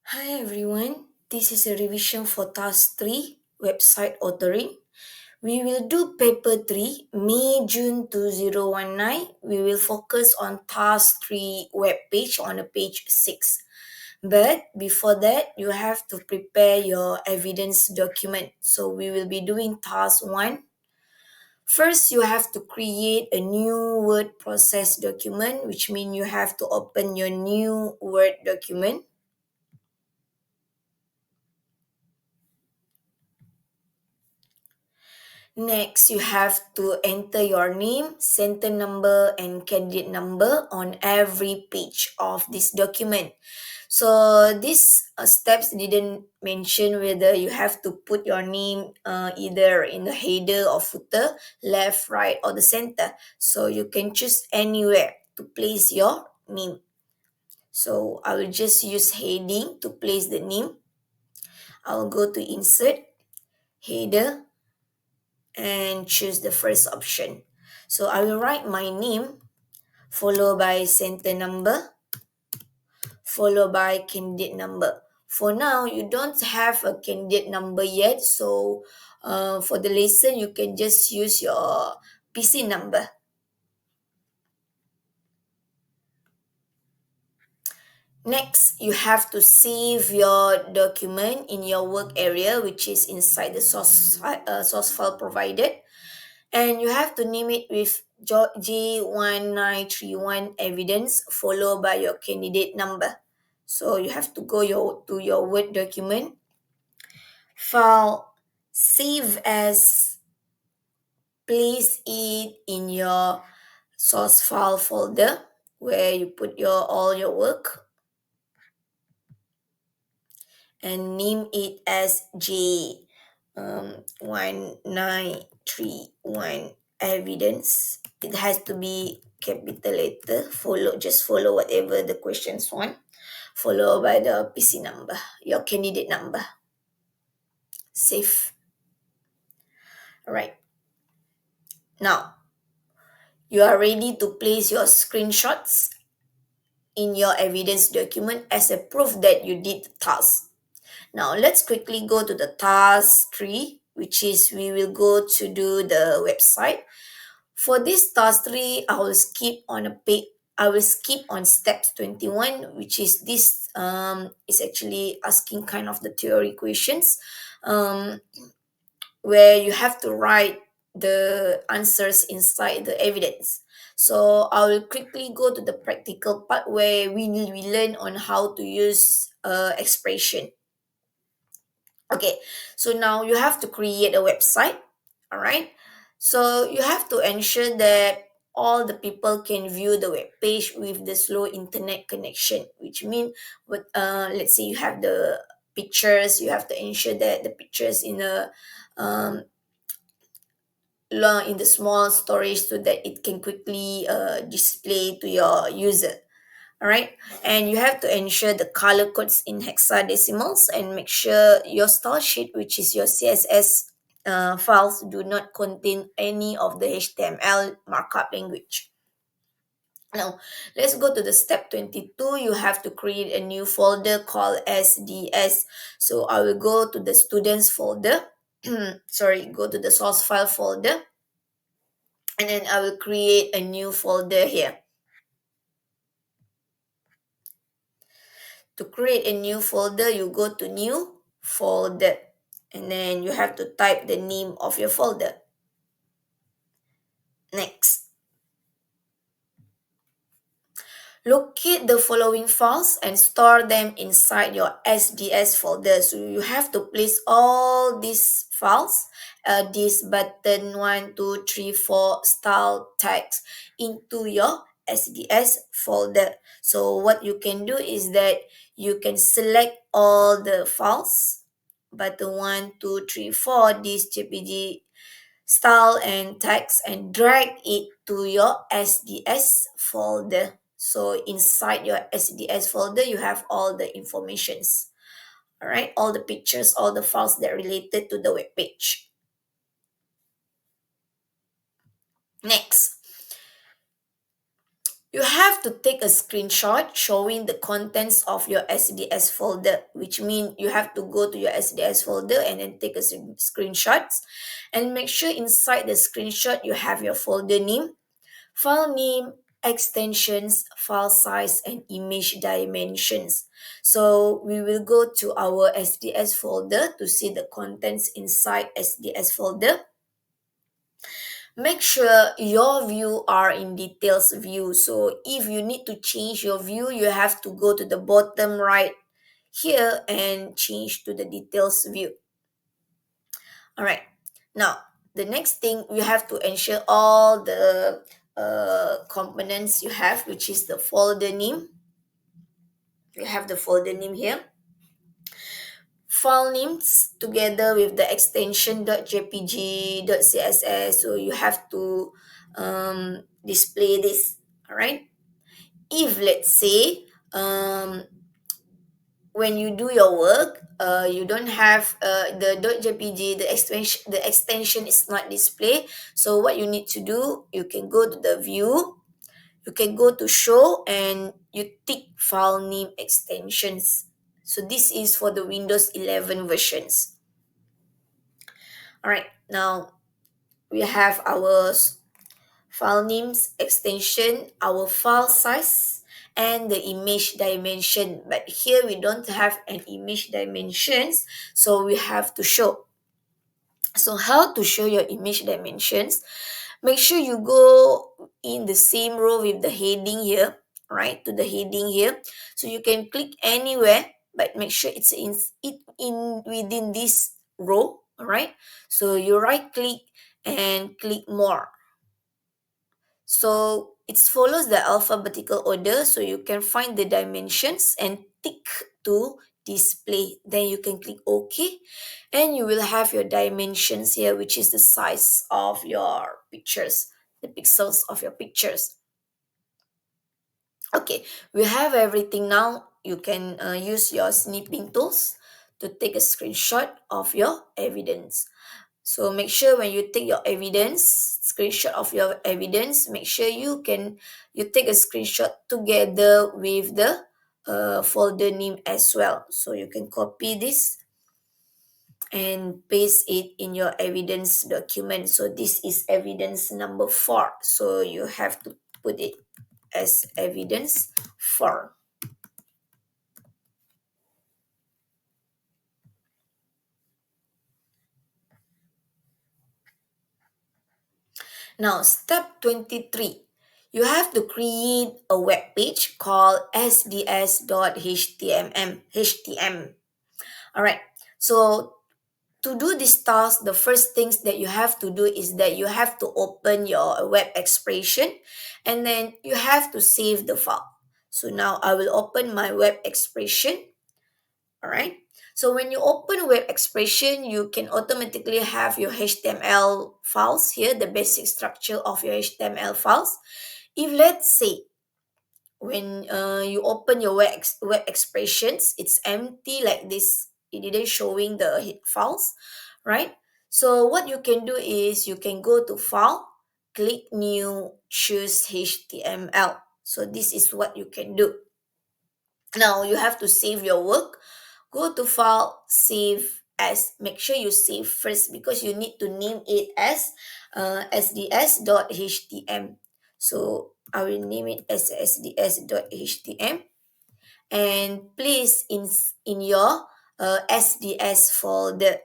Hi everyone, this is a revision for Task 3 website authoring. We will do paper 3 May June 2019. We will focus on Task 3 web page on a page 6. But before that, you have to prepare your evidence document. So we will be doing Task 1. First, you have to create a new word process document, which means you have to open your new Word document. Next, you have to enter your name, center number, and candidate number on every page of this document. So these steps didn't mention whether you have to put your name either in the header or footer, left, right, or the center. So you can choose anywhere to place your name. So I will just use heading to place the name. I will go to insert, header, and choose the first option. So I will write my name followed by center number followed by candidate number. For now, you don't have a candidate number yet, so for the lesson, you can just use your PC number. Next, you have to save your document in your work area, which is inside the source file provided. And you have to name it with J1931 evidence followed by your candidate number. So you have to go to your Word document, file, save as, place it in your source file folder where you put all your work and name it as J1931 evidence. It has to be capital letter. Follow whatever the questions want. Followed by the PC number, your candidate number. Save. Alright. Now you are ready to place your screenshots in your evidence document as a proof that you did the task. Now let's quickly go to the task 3, which is we will go to do the website. For this task 3, I will skip on a page. I will skip on steps 21, which is this is actually asking kind of the theory questions, where you have to write the answers inside the evidence. So I will quickly go to the practical part where we learn on how to use expression. Okay, so now you have to create a website. All right, so you have to ensure that all the people can view the web page with the slow internet connection, which means, let's say you have the pictures, you have to ensure that the pictures in a um, long in the small storage so that it can quickly display to your user. All right, and you have to ensure the color codes in hexadecimals and make sure your style sheet, which is your CSS files, do not contain any of the HTML markup language. Now let's go to the step 22. You have to create a new folder called SDS. So I will go to the students folder. Sorry, go to the source file folder, and then I will create a new folder here. To create a new folder, you go to new folder, and then you have to type the name of your folder. Next, locate the following files and store them inside your SDS folder. So you have to place all these files, this button 1, 2, 3, 4 style tags into your SDS folder. So what you can do is that you can select all the files, button 1, 2, 3, 4, this JPG style and text, and drag it to your SDS folder. So inside your SDS folder, you have all the informations. All right, all the pictures, all the files that are related to the web page. Next, You have to take a screenshot showing the contents of your SDS folder, which means you have to go to your SDS folder and then take a screenshots, and make sure inside the screenshot you have your folder name, file name, extensions, file size, and image dimensions. So we will go to our SDS folder to see the contents inside SDS folder. Make sure your view are in details view. So if you need to change your view, you have to go to the bottom right here and change to the details view. All right. Now, the next thing you have to ensure all the components you have, which is the folder name. You have the folder name here. File names together with the extension .jpg, .css. So you have to display this. All right. If let's say when you do your work, you don't have the .jpg, the extension is not displayed. So what you need to do, you can go to the view, you can go to show, and you tick file name extensions. So this is for the Windows 11 versions. All right, now we have our file names, extension, our file size, and the image dimension. But here we don't have an image dimensions, so we have to show. So how to show your image dimensions? Make sure you go in the same row with the heading here, right? To the heading here. So you can click anywhere, but make sure it's in within this row, all right? So you right click and click more. So it follows the alphabetical order, so you can find the dimensions and tick to display. Then you can click OK, and you will have your dimensions here, which is the size of your pictures, the pixels of your pictures. Okay, we have everything now. You can use your snipping tools to take a screenshot of your evidence. So make sure when you take your evidence, screenshot of your evidence, make sure you take a screenshot together with the folder name as well. So you can copy this and paste it in your evidence document. So this is evidence number 4. So you have to put it as evidence 4. Now, step 23. You have to create a web page called sds.html. All right. So, to do this task, the first things that you have to do is that you have to open your web expression, and then you have to save the file. So now I will open my web expression. All right. So when you open web expression, you can automatically have your HTML files here, the basic structure of your HTML files. If let's say when you open your web expressions, it's empty like this, it didn't showing the files, right? So what you can do is you can go to file, click new, choose HTML. So this is what you can do. Now you have to save your work. Go to file, save as. Make sure you save first because you need to name it as sds.htm. So I will name it as sds.htm, and place in your sds folder.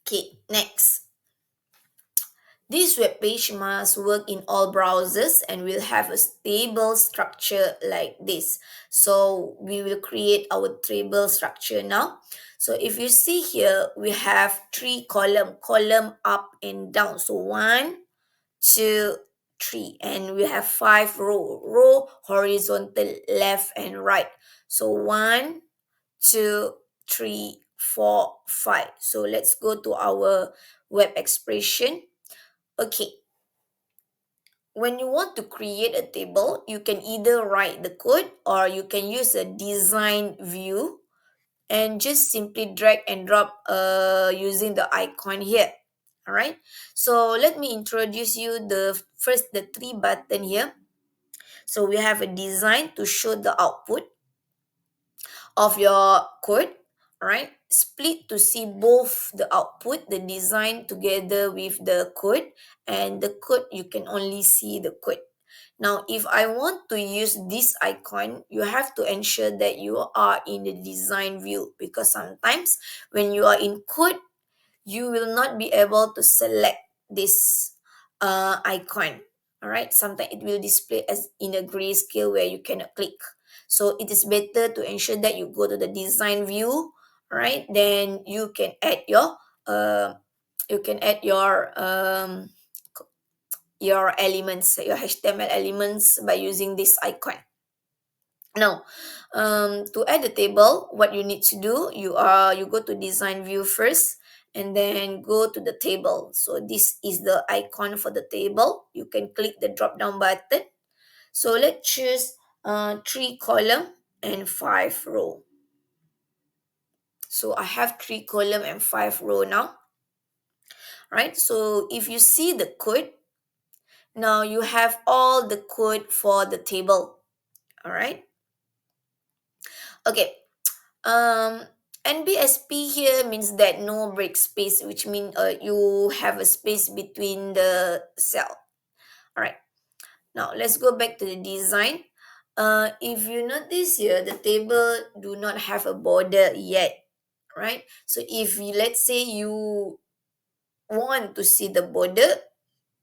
Okay, next. This web page must work in all browsers and will have a stable structure like this. So we will create our table structure now. So if you see here, we have 3 column up and down. So 1, 2, 3, and we have 5 row horizontal left and right. So 1, 2, 3, 4, 5. So let's go to our web expression. Okay, when you want to create a table, you can either write the code or you can use a design view and just simply drag and drop using the icon here. All right, so let me introduce you the three button here. So we have a design to show the output of your code. All right, split to see both the output, the design together with the code, and the code you can only see the code. Now, if I want to use this icon, you have to ensure that you are in the design view, because sometimes when you are in code, you will not be able to select this icon. All right, sometimes it will display as in a grayscale where you cannot click. So it is better to ensure that you go to the design view. All right, then uh, you can add your elements, your HTML elements, by using this icon. Now, to add the table, what you need to do, you go to design view first, and then go to the table. So this is the icon for the table. You can click the drop down button. So let's choose 3 column and 5 row. So I have 3 column and 5 row now. Right? So if you see the code, now you have all the code for the table. All right. Okay. Um, NBSP here means that no break space, which means you have a space between the cell. All right. Now let's go back to the design. If you notice here, the table do not have a border yet, right? So if let's say you want to see the border,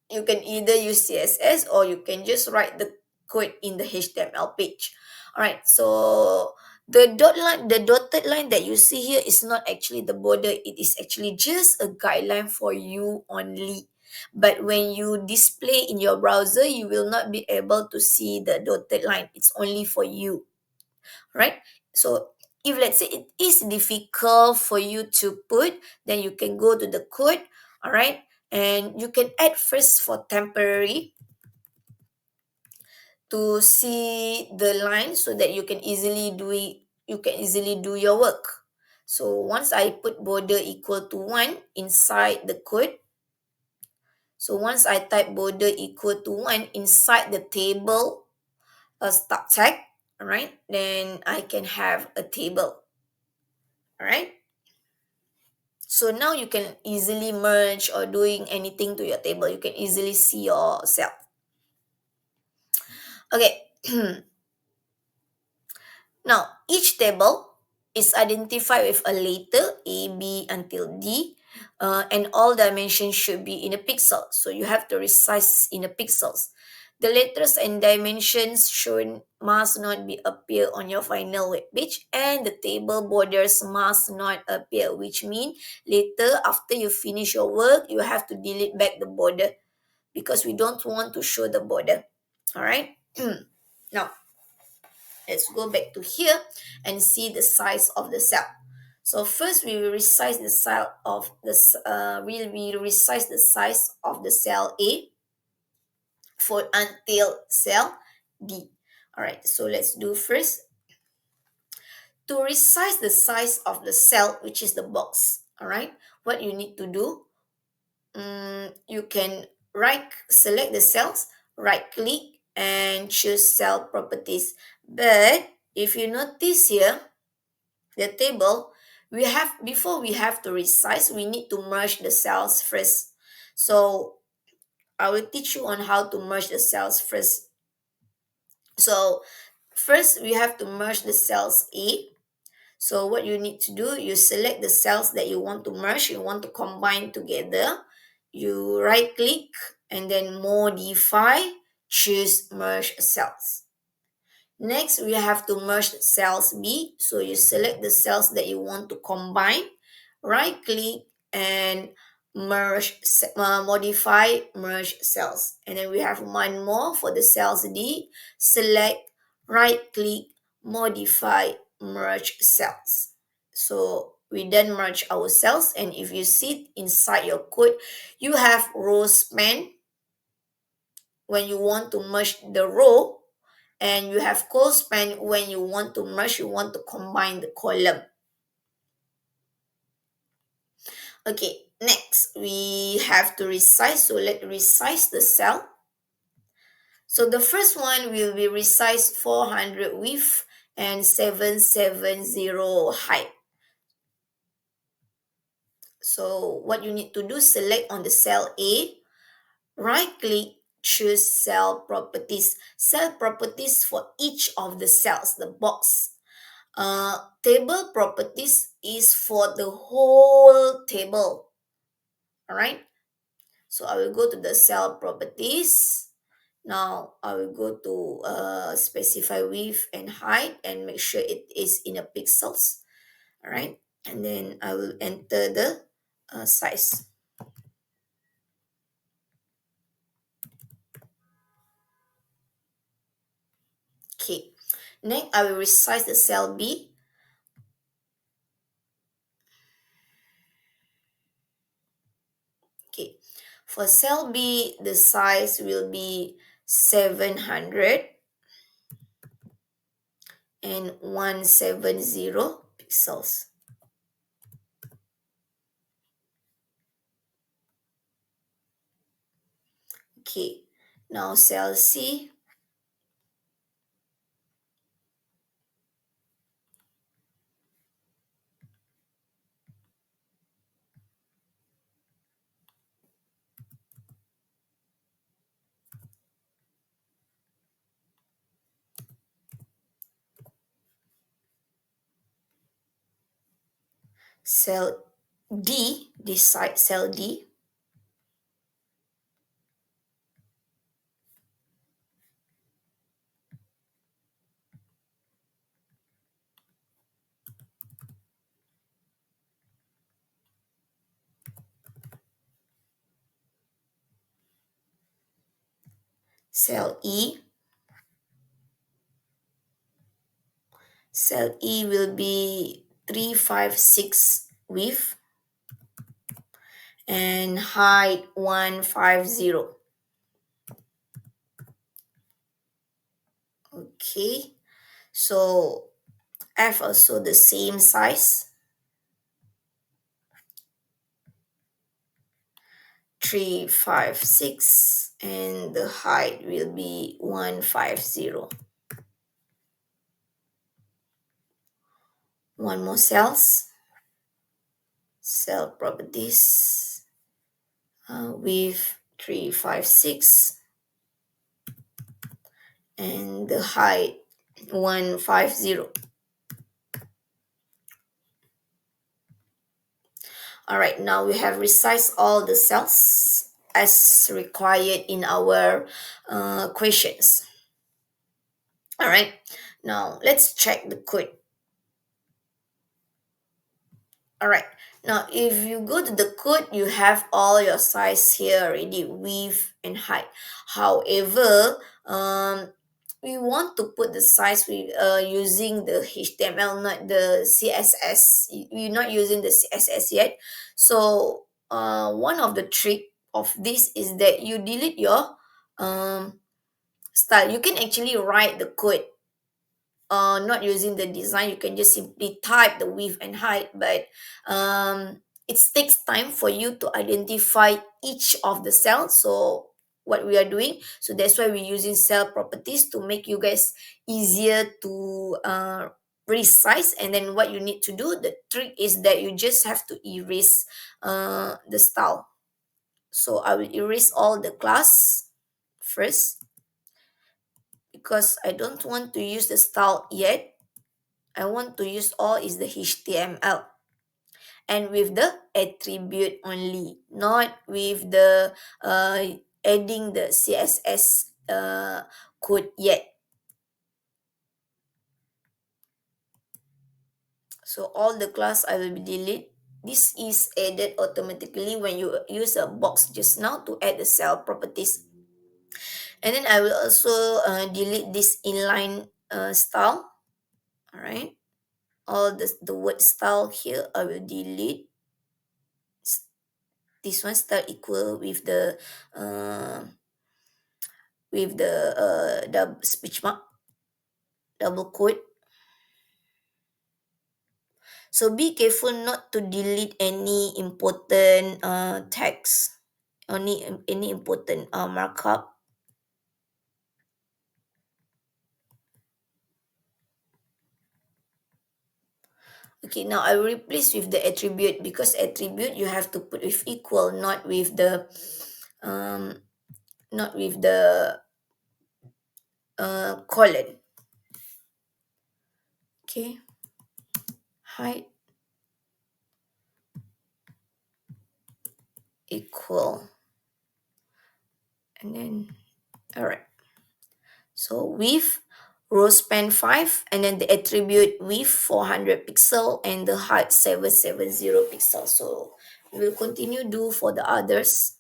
you can either use CSS or you can just write the code in the HTML page. All right, so the dotted line that you see here is not actually the border. It is actually just a guideline for you only. But when you display in your browser, you will not be able to see the dotted line. It's only for you, right? So if let's say it is difficult for you to put, then you can go to the code, all right, and you can add first for temporary to see the line so that you can easily do your work. So once I put border equal to 1 inside the code, so once I type border equal to 1 inside the table start tag, all right, then I can have a table. All right, so now you can easily merge or doing anything to your table. You can easily see yourself. Okay. Now, each table is identified with a letter A, B until D, and all dimensions should be in a pixel. So you have to resize in a pixels. The letters and dimensions shown must not be appear on your final web page, and the table borders must not appear, which means later after you finish your work, you have to delete back the border because we don't want to show the border. All right. Now, let's go back to here and see the size of the cell. So first we will resize the size of we resize the size of the cell A for until cell D. All right, so let's do first to resize the size of the cell, which is the box. All right, what you need to do, you can select the cells, right click and choose cell properties. But if you notice here, the table, we have before we have to resize, we need to merge the cells first. So I will teach you on how to merge the cells first. So first we have to merge the cells A. So what you need to do, you select the cells that you want to merge, you want to combine together. You right click and then modify, choose merge cells. Next, we have to merge cells B. So you select the cells that you want to combine, right click and modify, merge cells. And then we have one more for the cells D. Select, right click, modify, merge cells. So we then merge our cells, and if you see inside your code, you have row span. When you want to merge the row, and you have col span when you want to merge, you want to combine the column. Okay, next we have to resize. So let's resize the cell. So the first one will be resize 400 width and 770 height. So what you need to do, select on the cell A, right click, choose cell properties. Cell properties for each of the cells, the box. Table properties is for the whole table. All right. So I will go to the cell properties. Now I will go to specify width and height and make sure it is in a pixels. All right. And then I will enter the size. Okay. Next, I will resize the cell B. Okay. For cell B, the size will be 700 and 170 pixels. Okay. Now cell C. Cell D, this side cell D. Cell E. Cell E will be 356 width and height 150. Okay. So F also the same size, 356, and the height will be 150. One more cell properties, with 356 and the height 150. All right, now we have resized all the cells as required in our questions. All right, now let's check the code. All right, now if you go to the code, you have all your size here already, width and height. However, we want to put the size with using the HTML, not the CSS. We're not using the CSS yet. So one of the trick of this is that you delete your um, style. You can actually write the code not using the design. You can just simply type the width and height, but it takes time for you to identify each of the cells. So what we are doing, so that's why we're using cell properties to make you guys easier to resize. And then what you need to do, the trick is that you just have to erase the style. So I will erase all the class first because I don't want to use the style yet. I want to use all is the HTML and with the attribute only, not with the adding the CSS code yet. So all the class I will be delete. This is added automatically when you use a box just now to add the cell properties. And then I will also delete this inline style. All right. All the word style here I will delete. This one start equal uh, with the double speech mark, double quote. So be careful not to delete any important text, any important markup. Okay, now I will replace with the attribute, because attribute you have to put with equal, um, not with the colon. Okay, height equal, and then all right. So width row span 5, and then the attribute width 400 pixel and the height 770 pixel. So we will continue do for the others.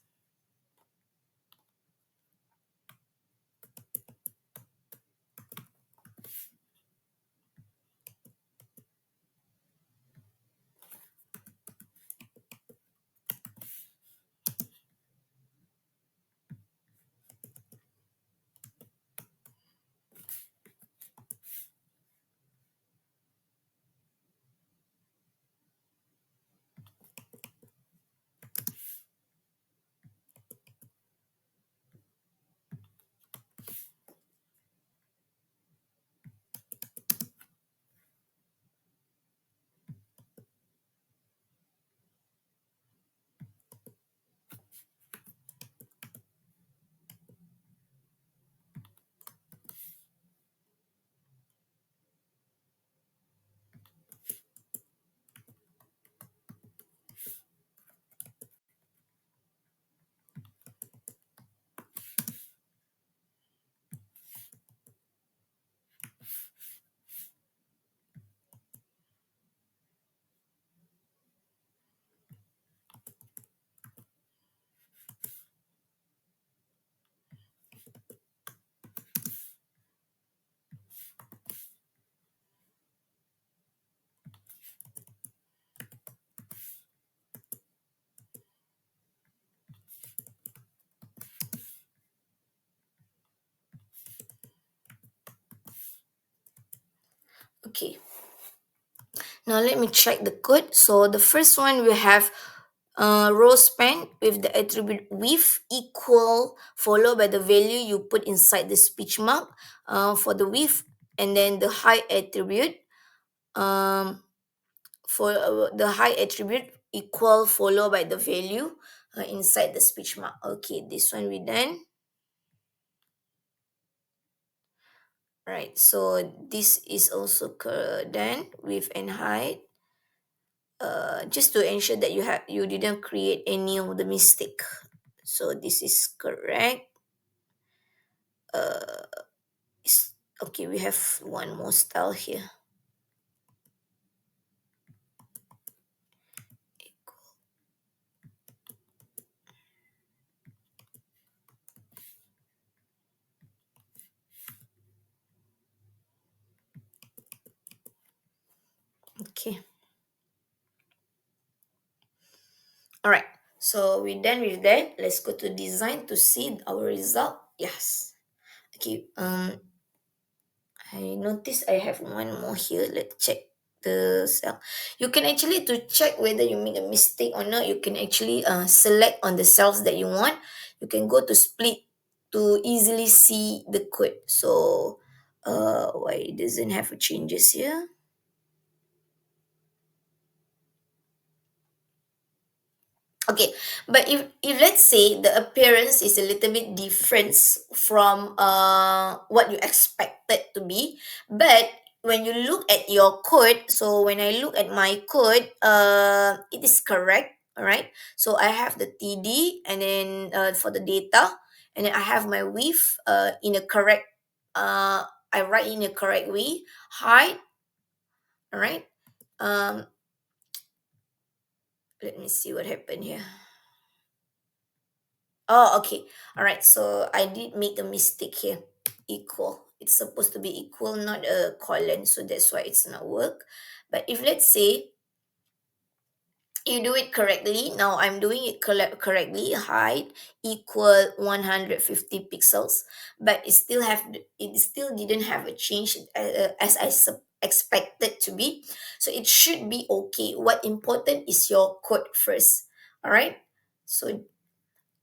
Okay, now let me check the code. So the first one we have row span with the attribute width equal, followed by the value you put inside the speech mark for the width, and then the height attribute, um, for the height attribute equal, followed by the value inside the speech mark. Okay, this one we done. Right, so this is also done with and height. Just to ensure that you didn't create any of the mistake. So this is correct. Uh, okay, we have one more style here. Okay. All right. So we're done with that. Let's go to design to see our result. Yes. Okay. I notice I have one more here. Let's check the cell. You can actually, to check whether you make a mistake or not, you can actually select on the cells that you want. You can go to split to easily see the code. So why it doesn't have a changes here? Okay, but if let's say the appearance is a little bit different from what you expected to be, but when you look at your code, so when I look at my code, it is correct. All right, so I have the TD, and then for the data, and then I have my width in a correct. I write in a correct way. Height. All right. Um, let me see what happened here. Oh, okay. All right. So I did make a mistake here. Equal. It's supposed to be equal, not a colon. So that's why it's not work. But if let's say you do it correctly, now I'm doing it correctly. Height equal 150 pixels, but it still didn't have a change as expected to be. So it should be okay. What important is your code first. All right. So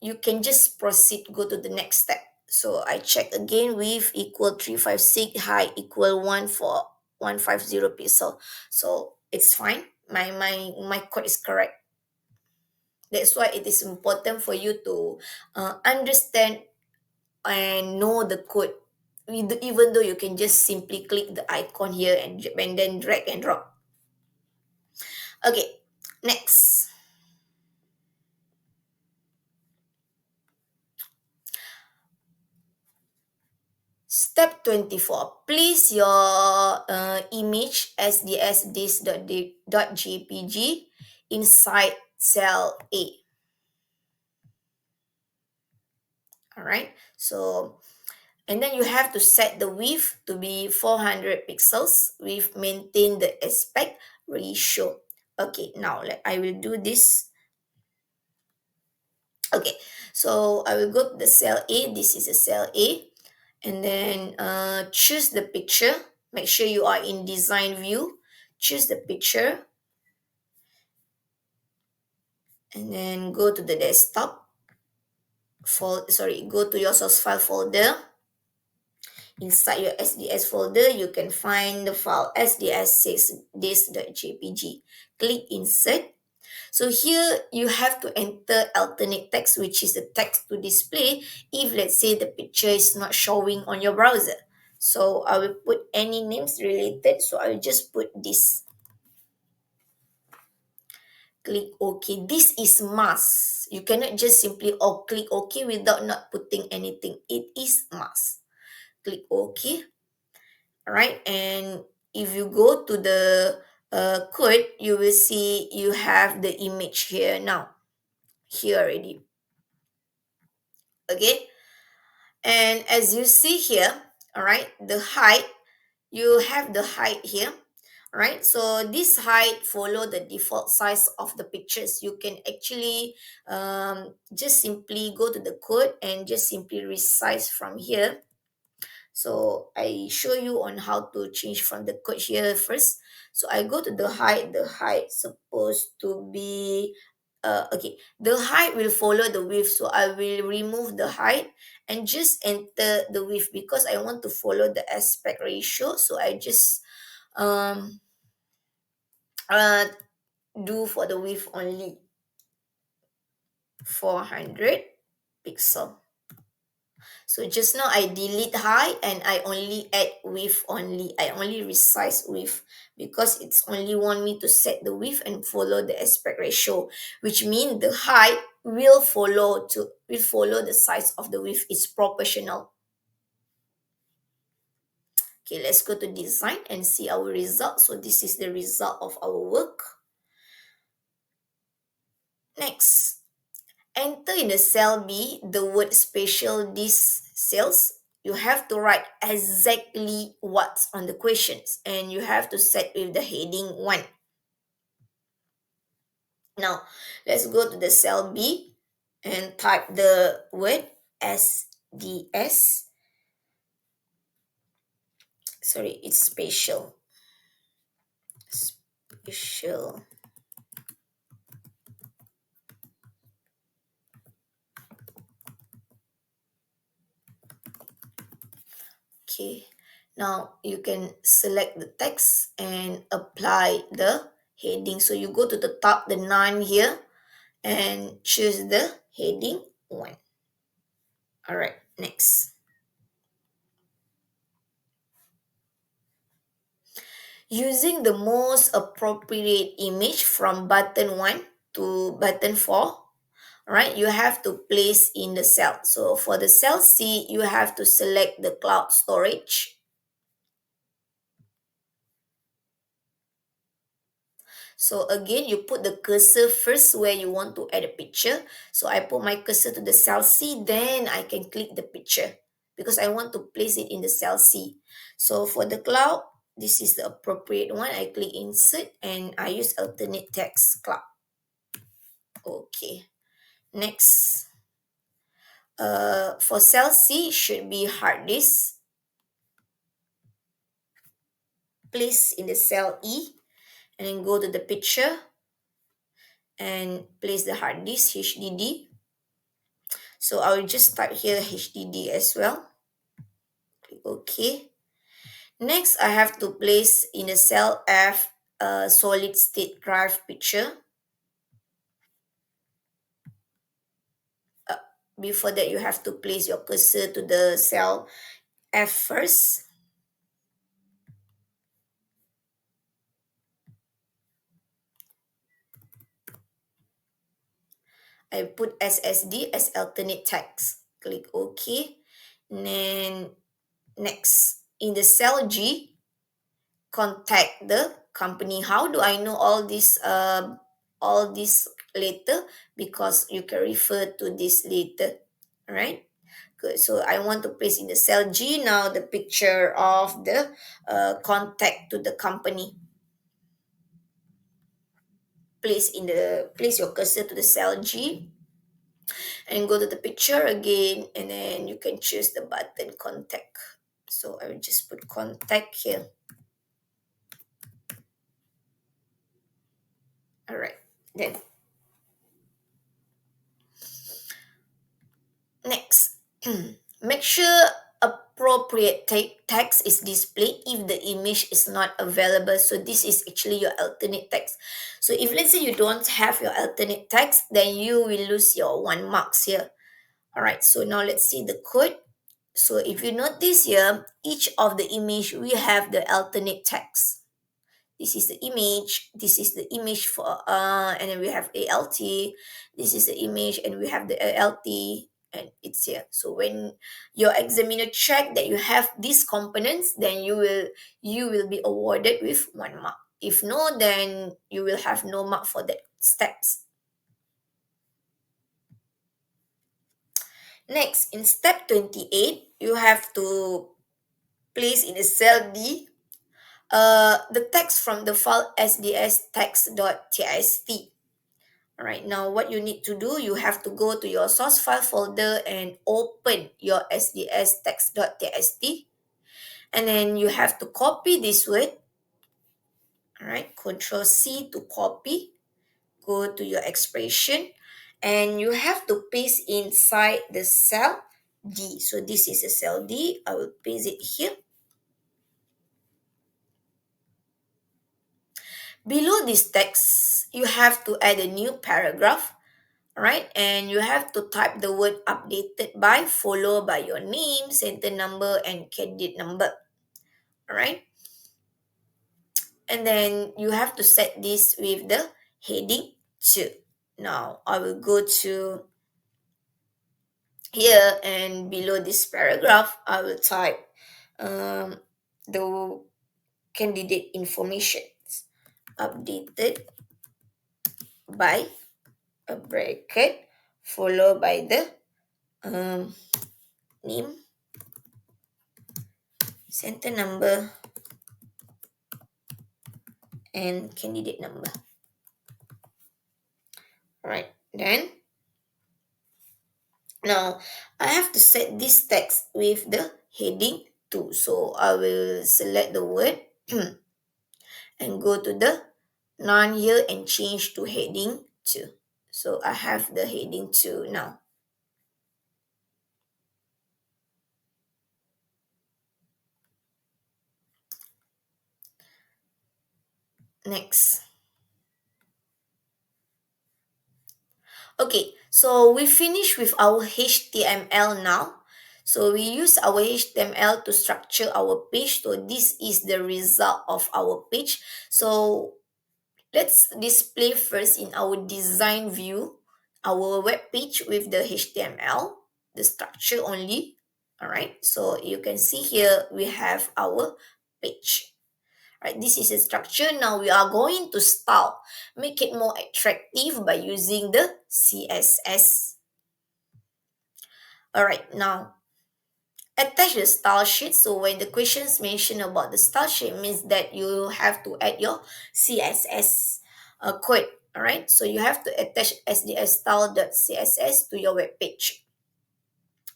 you can just proceed, go to the next step. So I check again, width equal 356, height equal 14150 pixel. So it's fine. My code is correct. That's why it is important for you to understand and know the code. Even though you can just simply click the icon here and then drag and drop. Okay, next. Step 24. Place your image SDS this.jpg inside cell A. All right. So, and then you have to set the width to be 400 pixels. We've maintained the aspect ratio. Okay, now I will do this. Okay, so I will go to the cell A. This is a cell A. And then choose the picture. Make sure you are in design view. Choose the picture. And then go to the desktop. Go to your source file folder. Inside your SDS folder, you can find the file sds6this.jpg. Click insert. So here you have to enter alternate text, which is the text to display if let's say the picture is not showing on your browser. So I will put any names related. So I will just put this. Click OK. This is must. You cannot just simply click OK without not putting anything. It is must. Click OK. All right. And if you go to the code, you will see you have the image here now. Here already. Okay. And as you see here, all right, the height, you have the height here. All right, so this height follow the default size of the pictures. You can actually just simply go to the code and just simply resize from here. So I show you on how to change from the code here first. So I go to the height supposed to be okay, the height will follow the width. So I will remove the height and just enter the width because I want to follow the aspect ratio. So I just um uh do for the width only 400 pixel. So just now I delete height and I only add width only. I only resize width because it's only want me to set the width and follow the aspect ratio, which means the height will follow the size of the width. It's proportional. Okay, let's go to design and see our result. So this is the result of our work. Next. Enter in the cell B the word spatial disk sales. You have to write exactly what's on the questions and you have to set with the heading 1. Now, let's go to the cell B and type the word SDS. Sorry, it's spatial. Spatial. Okay, now you can select the text and apply the heading. So you go to the top, the 9 here, and choose the heading 1. All right, next. Using the most appropriate image from button 1 to button 4, all right, you have to place in the cell. So for the cell C, you have to select the cloud storage. So again, you put the cursor first where you want to add a picture. So I put my cursor to the cell C, then I can click the picture because I want to place it in the cell C. So for the cloud, this is the appropriate one. I click insert and I use alternate text cloud. Okay. Next. For cell C, should be hard disk. place in the cell E, and then go to the picture and place the hard disk HDD. So I will just type here HDD as well. Click OK. Next, I have to place in the cell F a solid state drive picture. Before that, you have to place your cursor to the cell F first. I put SSD as alternate text. Click OK. And then next, in the cell G, contact the company. How do I know all this later? Because you can refer to this later. All right. Good. So I want to place in the cell G now the picture of the contact to the company. Place your cursor to the cell G and go to the picture again, and then you can choose the button contact. So I will just put contact here. All right. Then next, make sure appropriate text is displayed if the image is not available. So this is actually your alternate text. So if let's say you don't have your alternate text, then you will lose your 1 marks here. All right, so now let's see the code. So if you notice here, each of the image we have the alternate text. This is the image, this is the image for and then we have ALT, this is the image and we have the ALT, and it's here. So when your examiner check that you have these components, then you will be awarded with 1 mark. If no, then you will have no mark for that steps. Next, in step 28, you have to place in the cell D the text from the file sds text.txt. All right, now what you need to do, you have to go to your source file folder and open your sds text.txt, and then you have to copy this word. All right, Control C to copy, go to your expression, and you have to paste inside the cell D. So this is a cell D. I will paste it here. Below this text, you have to add a new paragraph, right? And you have to type the word updated by, followed by your name, center number, and candidate number, all right? And then you have to set this with the heading 2. Now, I will go to here, and below this paragraph, I will type the candidate information updated by a bracket followed by the um, name, center number, and candidate number. All right, then now I have to set this text with the heading 2. So I will select the word and go to the none here and change to heading 2. So I have the heading 2 now. Next. Okay, so we finish with our HTML now. So we use our HTML to structure our page. So this is the result of our page. So let's display first in our design view our web page with the HTML, the structure only. All right, so you can see here we have our page. Right, this is a structure. Now we are going to style, make it more attractive by using the CSS. All right, now attach the style sheet. So when the questions mention about the style sheet, means that you have to add your CSS code. All right, so you have to attach sds style.css to your web page.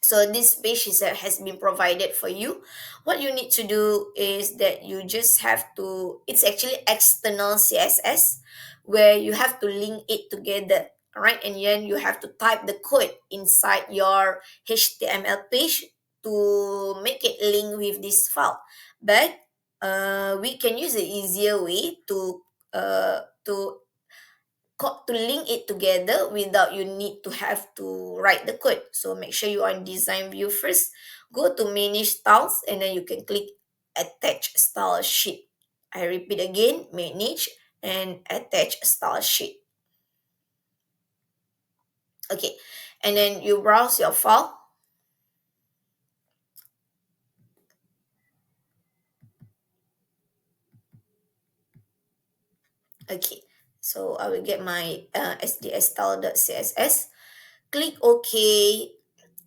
So this page has been provided for you. What you need to do is that you just have to, it's actually external CSS, where you have to link it together. All right, and then you have to type the code inside your HTML page to make it link with this file. But we can use the easier way to link it together without you need to have to write the code. So make sure you are in design view first. Go to manage styles and then you can click attach style sheet. I repeat again, manage and attach style sheet. Okay, and then you browse your file. Okay, so I will get my sds style.css. Click OK.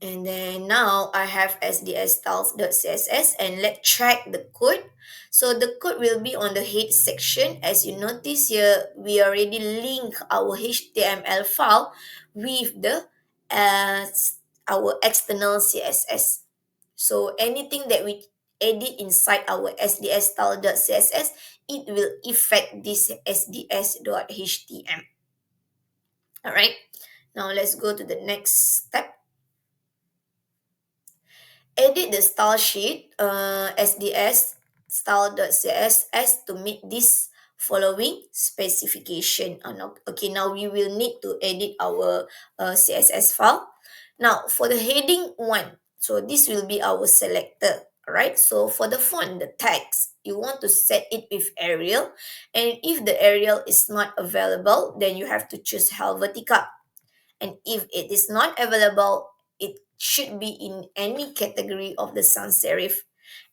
And then now I have sdsstyles.css, and let's check the code. So the code will be on the head section. As you notice here, we already link our HTML file with the uh, our external CSS. So anything that we edit inside our sdsstyle.css, it will affect this sds.html. All right. Now let's go to the next step. Edit the style sheet sds style.css to meet this following specification. Oh, no. Okay, now we will need to edit our css file. Now for the heading 1, so this will be our selector. All right, so for the font, the text, you want to set it with Arial, and if the Arial is not available, then you have to choose Helvetica. And if it is not available, it should be in any category of the sans serif.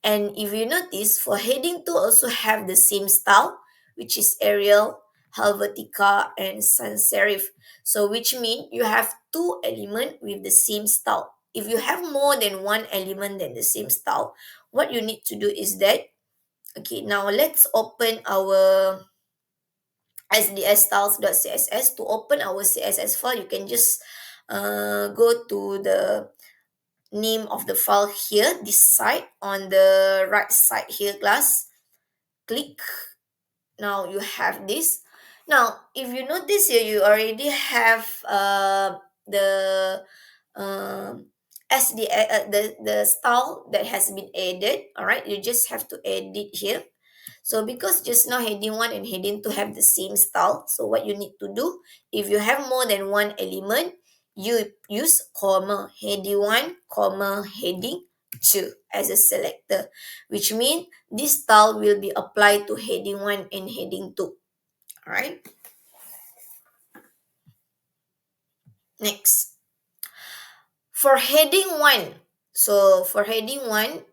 And if you notice, for heading 2 also have the same style, which is Arial, Helvetica, and sans serif. So which means you have two elements with the same style. If you have more than one element than the same style, what you need to do is that, okay, now let's open our sdsstyles.css. To open our css file, you can just go to the name of the file here, this side on the right side here, class. Click. Now you have this. Now if you notice here, you already have the um the style that has been added. All right, you just have to edit here. So because just now heading 1 and heading 2 have the same style, so what you need to do, if you have more than one element, you use comma heading 1, comma heading 2 as a selector, which means this style will be applied to heading 1 and heading 2. All right. Next, for heading 1, so for heading 1,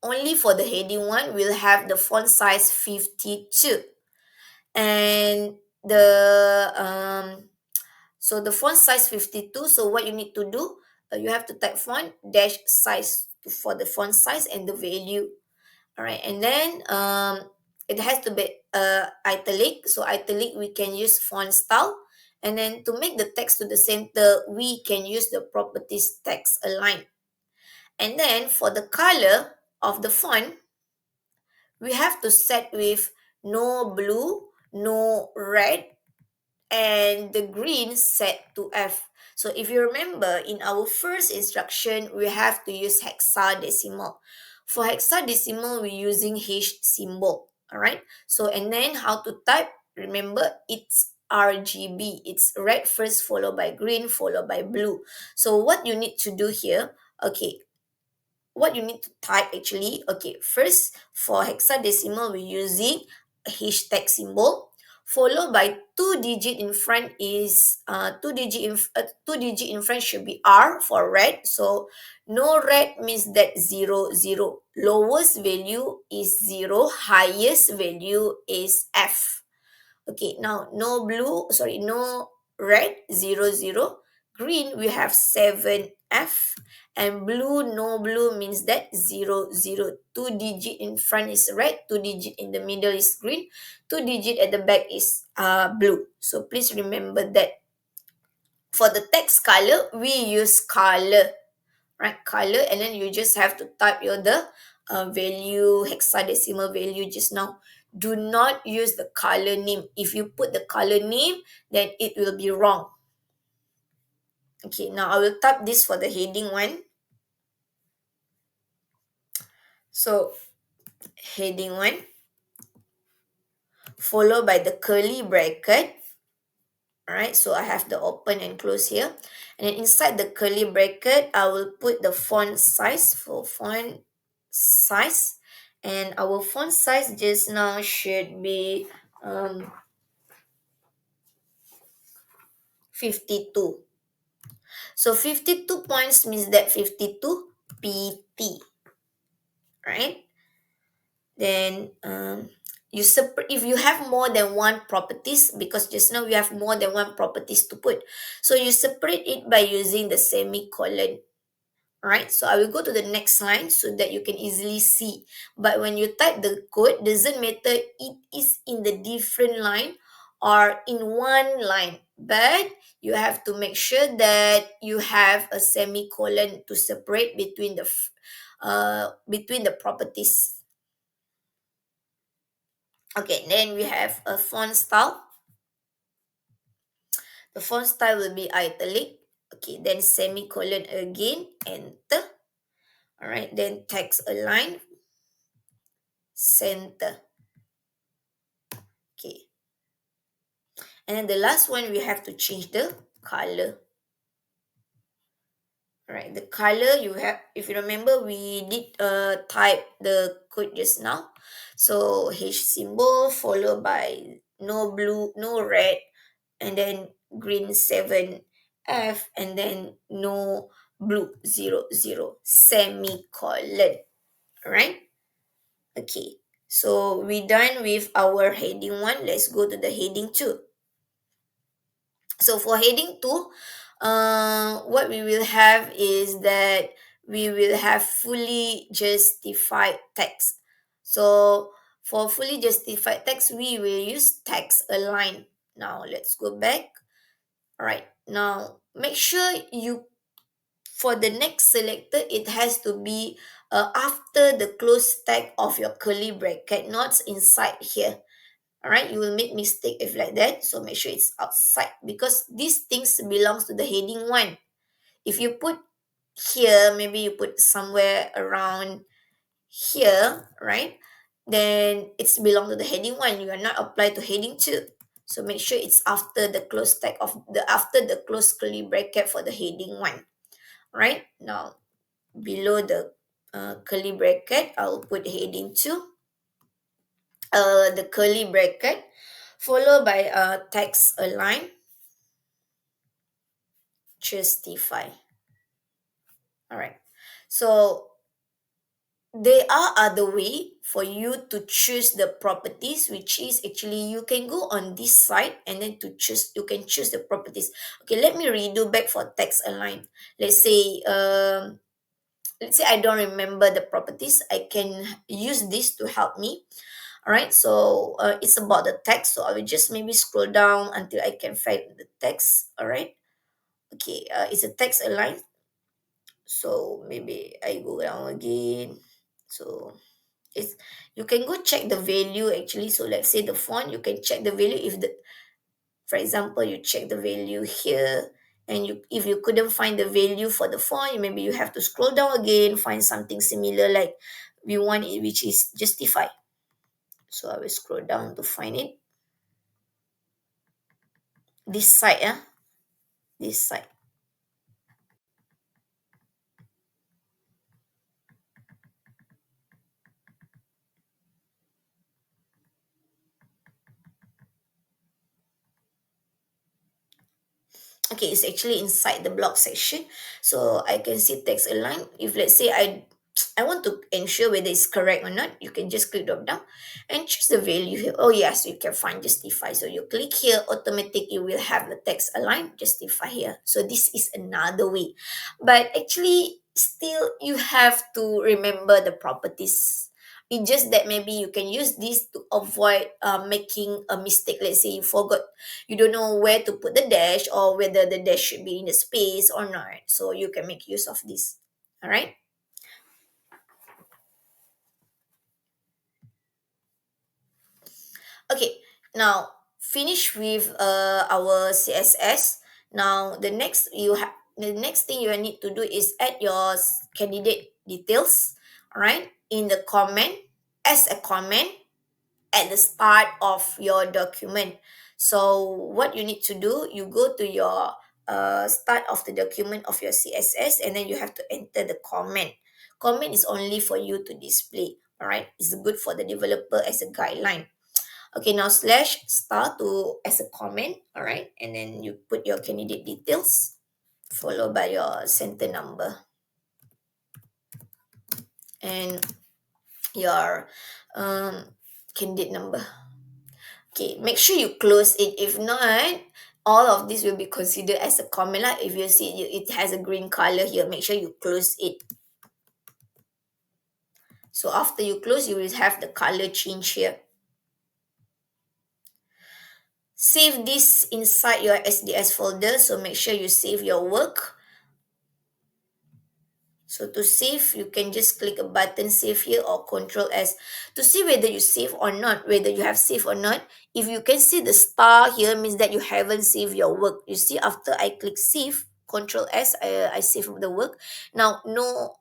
only for the heading 1 we'll have the font size 52, and the so the font size 52. So what you need to do, you have to type font dash size for the font size and the value. All right, and then it has to be italic. So italic we can use font style, and then to make the text to the center we can use the properties text align. And then for the color of the font, we have to set with no blue, no red, and the green set to F. So if you remember, in our first instruction, we have to use hexadecimal. For hexadecimal, we're using H symbol. All right. So and then how to type? Remember, it's RGB. It's red first, followed by green, followed by blue. So what you need to do here? Okay, what you need to type actually, okay, first for hexadecimal we're using a hashtag symbol, followed by two digit in front is two digit in front should be R for red. So no red means that 0 0, lowest value is 0, highest value is F. Okay, now no blue, sorry, no red, 0 0. Green, we have 7F. And blue, no blue means that 0 0. Two digit in front is red, two digit in the middle is green, two digit at the back is blue. So please remember that. For the text color, we use color. right? Color, and then you just have to type your the value, hexadecimal value just now. Do not use the color name. If you put the color name, then it will be wrong. Okay, now I will type this for the heading one. So heading one, followed by the curly bracket. All right, so I have the open and close here, and then inside the curly bracket I will put the font size. For font size, and our font size just now should be 52. So 52 points means that 52 pt, right? Then you separate if you have more than one properties, because just now we have more than one properties to put, so you separate it by using the semicolon. All right, so I will go to the next line so that you can easily see. But when you type the code, doesn't matter it is in the different line or in one line, but you have to make sure that you have a semicolon to separate between the properties. Okay, then we have a font style. The font style will be italic. Okay, then semicolon again, enter. All right, then text align, center. Okay, and then the last one we have to change the color. All right, the color you have, if you remember, we did type the code just now. So H symbol followed by no blue, no red, and then green 7F, and then no blue 00, semicolon. All right. Okay, so we done with our heading one. Let's go to the heading two. So for heading two, what we will have is that we will have fully justified text. So for fully justified text, we will use text align. Now let's go back. All right, now make sure you, for the next selector, it has to be after the close tag of your curly bracket, not inside here. All right, you will make mistake if like that, so make sure it's outside, because these things belongs to the heading one. If you put here, maybe you put somewhere around here, right, then it's belong to the heading one. You are not applied to heading two, so make sure it's after the close tag of the after the close curly bracket for the heading one. Right now, below the curly bracket, I'll put heading two, the curly bracket followed by text align, justify. All right, so there are other way for you to choose the properties, which is actually you can go on this side and then to choose, you can choose the properties. Okay, let me redo back for text align. let's say um let's say I don't remember the properties, I can use this to help me. All right, so it's about the text, so I will just maybe scroll down until I can find the text. All right. Okay, it's a text align, so maybe I go down again. So it's, you can go check the value actually. So let's say the font, you can check the value. If the, for example, you check the value here, and you, if you couldn't find the value for the font, maybe you have to scroll down again, find something similar like we want it, which is justify. So I will scroll down to find it. This side, this side. Okay, it's actually inside the block section, so I can see text align. If let's say I want to ensure whether it's correct or not, you can just click drop down and choose the value here. Oh yes, you can find justify, so you click here, automatic you will have the text align, justify here. So this is another way, but actually still you have to remember the properties. It's just that maybe you can use this to avoid making a mistake. Let's say you forgot, you don't know where to put the dash or whether the dash should be in the space or not, so you can make use of this. All right. Okay, now finish with our CSS. Now the next thing you need to do is add your candidate details, all right, in the comment, as a comment at the start of your document. So what you need to do, you go to your start of the document of your CSS, and then you have to enter the comment. Comment is only for you to display, all right? It's good for the developer as a guideline. Okay, now slash star to as a comment, all right? And then you put your candidate details followed by your center number and your candidate number. Okay, make sure you close it. If not, all of this will be considered as a comment. Like if you see it has a green color here, make sure you close it. So after you close, you will have the color change here. Save this inside your SDS folder. So make sure you save your work. So to save, you can just click a button save here or Control S to see whether you save or not, whether you have saved or not. If you can see the star here, means that you haven't saved your work. You see, after I click save, Control S, I save the work. Now no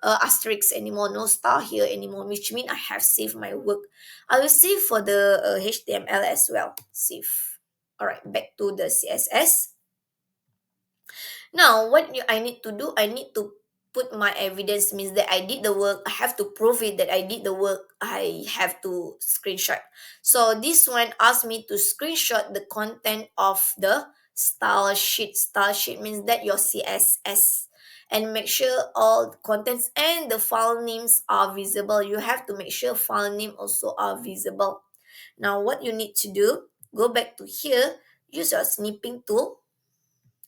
asterisk anymore, no star here anymore, which means I have saved my work. I will save for the HTML as well. Save. All right, back to the CSS. Now, I need to do, I need to put my evidence, means that I did the work. I have to prove it that I did the work. I have to screenshot. So this one asks me to screenshot the content of the style sheet. Style sheet means that your CSS. And make sure all the contents and the file names are visible. You have to make sure file name also are visible. Now, what you need to do, go back to here, use your snipping tool,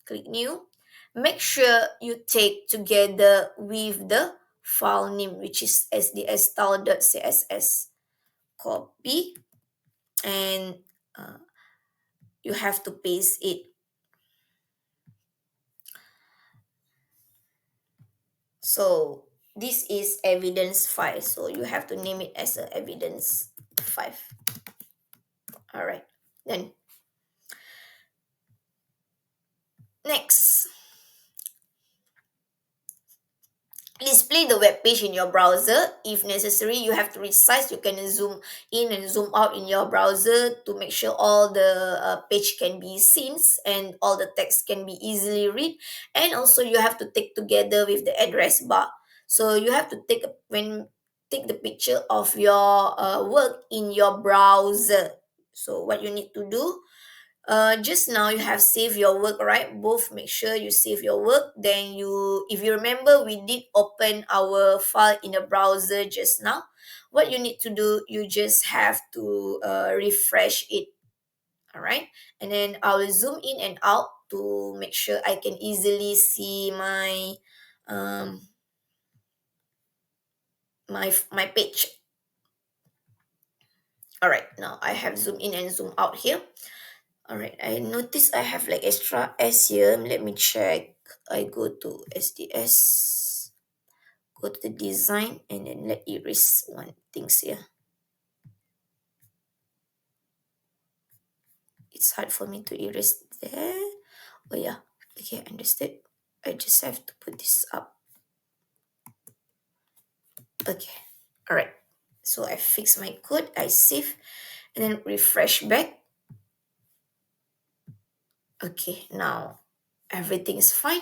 click new. Make sure you take together with the file name, which is sdsstyle.css. Copy, and you have to paste it. So this is evidence file, so you have to name it as a evidence 5. All right, then next, display the web page in your browser. If necessary, you have to resize. You can zoom in and zoom out in your browser to make sure all the page can be seen and all the text can be easily read. And also you have to take together with the address bar. So you have to take the picture of your work in your browser. So what you need to do, just now you have saved your work, right? Both, make sure you save your work. Then you, if you remember, we did open our file in a browser just now. What you need to do, you just have to refresh it. All right, and then I will zoom in and out to make sure I can easily see my um my page. All right, now I have zoomed in and zoomed out here. All right, I notice I have like extra S here. Let me check. I go to SDS, go to the design, and then let erase one things here. It's hard for me to erase there. Oh yeah, okay, understood. I just have to put this up. Okay, all right. So I fix my code, I save, and then refresh back. Okay, now everything is fine.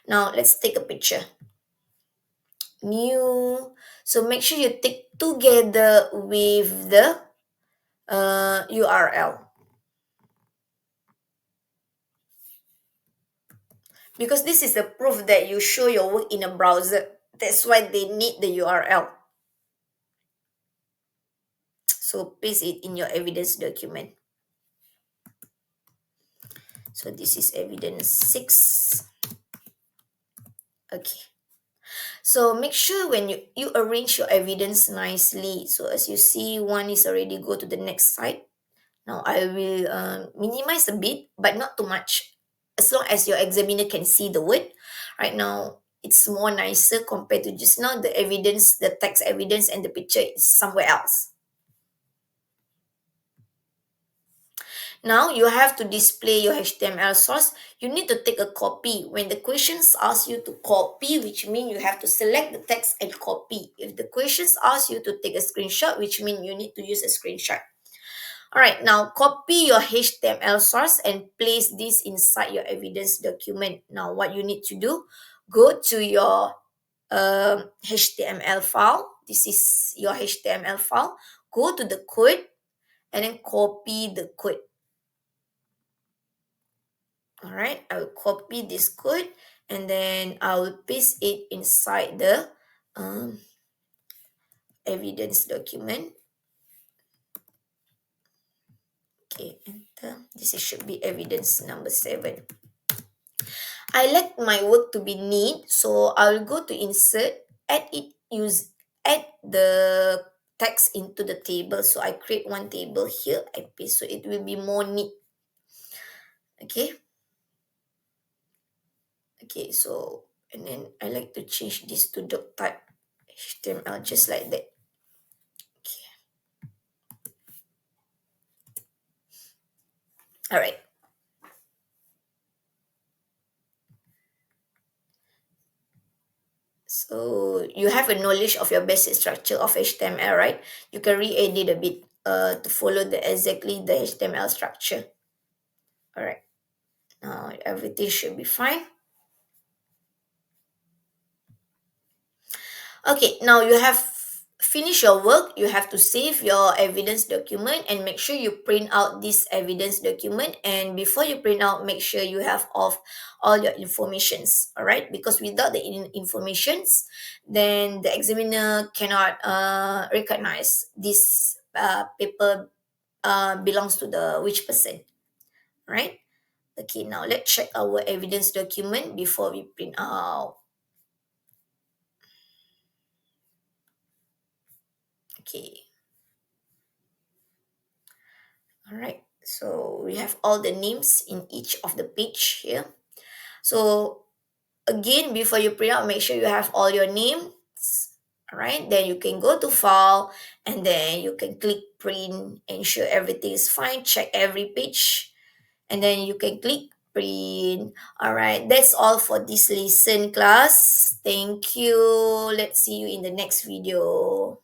Now let's take a picture. New. So make sure you take together with the URL, because this is the proof that you show your work in a browser. That's why they need the URL. So paste it in your evidence document. So this is evidence 6. Okay. So make sure when you arrange your evidence nicely. So as you see, one is already go to the next slide. Now I will minimize a bit, but not too much. As long as your examiner can see the word. Right now, it's more nicer compared to just now the evidence, the text evidence, and the picture is somewhere else. Now you have to display your HTML source. You need to take a copy. When the questions ask you to copy, which means you have to select the text and copy. If the questions ask you to take a screenshot, which means you need to use a screenshot. All right, now copy your HTML source and place this inside your evidence document. Now, what you need to do, go to your HTML file. This is your HTML file. Go to the code and then copy the code. All right, I will copy this code and then I will paste it inside the um, evidence document. Okay, enter. This should be evidence number 7. I like my work to be neat, so I'll go to insert, add the text into the table. So I create one table here, I paste, so it will be more neat. Okay. Okay, so and then I like to change this to doc type HTML just like that. Okay. All right. So you have a knowledge of your basic structure of HTML, right? You can re-edit a bit to follow exactly the HTML structure. All right. Now everything should be fine. Okay, now you have finished your work. You have to save your evidence document and make sure you print out this evidence document. And before you print out, make sure you have of all your informations. All right, because without the informations, then the examiner cannot recognize this paper belongs to the which person. Right. Okay, now let's check our evidence document before we print out. Okay. All right, so we have all the names in each of the page here. So again, before you print out, make sure you have all your names. All right, then you can go to file and then you can click print, ensure everything is fine, check every page, and then you can click print. All right, that's all for this lesson, class. Thank you. Let's see you in the next video.